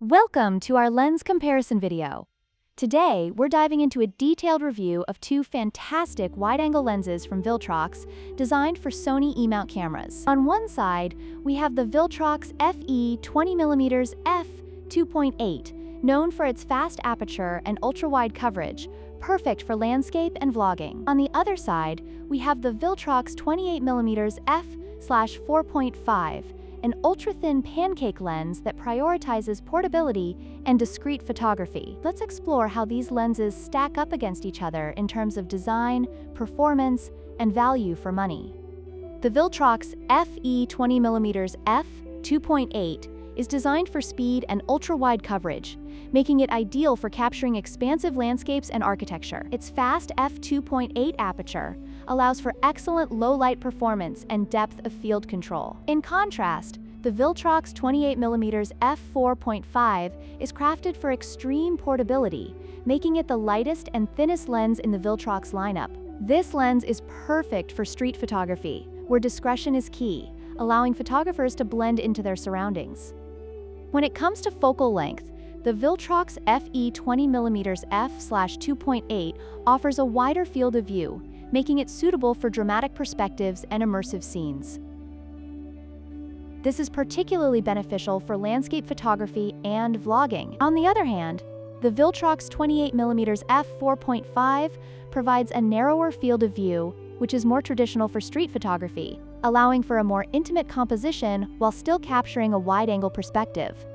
Welcome to our lens comparison video. Today, we're diving into a detailed review of two fantastic wide-angle lenses from VILTROX designed for Sony E-mount cameras. On one side, we have the VILTROX FE 20mm f2.8, known for its fast aperture and ultra-wide coverage, perfect for landscape and vlogging. On the other side, we have the VILTROX 28mm f/4.5, an ultra-thin pancake lens that prioritizes portability and discreet photography. Let's explore how these lenses stack up against each other in terms of design, performance, and value for money. The VILTROX FE 20mm f2.8 is designed for speed and ultra-wide coverage, making it ideal for capturing expansive landscapes and architecture. Its fast f2.8 aperture allows for excellent low-light performance and depth of field control. In contrast, the VILTROX 28mm f4.5 is crafted for extreme portability, making it the lightest and thinnest lens in the VILTROX lineup. This lens is perfect for street photography, where discretion is key, allowing photographers to blend into their surroundings. When it comes to focal length, the VILTROX FE 20mm f/2.8 offers a wider field of view, making it suitable for dramatic perspectives and immersive scenes. This is particularly beneficial for landscape photography and vlogging. On the other hand, the VILTROX 28mm f4.5 provides a narrower field of view, which is more traditional for street photography, allowing for a more intimate composition while still capturing a wide-angle perspective.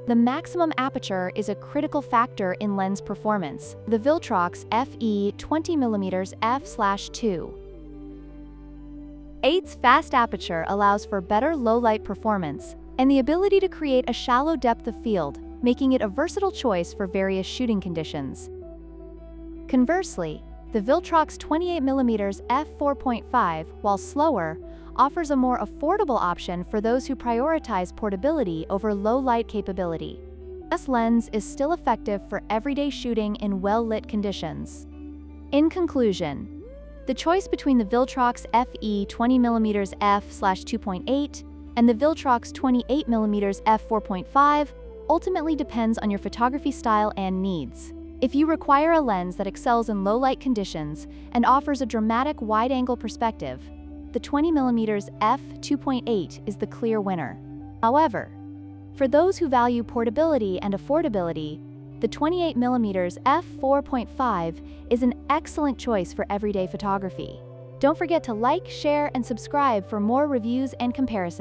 The maximum aperture is a critical factor in lens performance. The VILTROX FE 20mm f/2.8's fast aperture allows for better low-light performance and the ability to create a shallow depth of field, making it a versatile choice for various shooting conditions. Conversely, the VILTROX 28mm f4.5, while slower, offers a more affordable option for those who prioritize portability over low-light capability. This lens is still effective for everyday shooting in well-lit conditions. In conclusion, the choice between the VILTROX FE 20mm f/2.8 and the VILTROX 28mm f4.5 ultimately depends on your photography style and needs. If you require a lens that excels in low-light conditions and offers a dramatic wide-angle perspective, the 20mm f/2.8 is the clear winner. However, for those who value portability and affordability, the 28mm f4.5 is an excellent choice for everyday photography. Don't forget to like, share, and subscribe for more reviews and comparisons.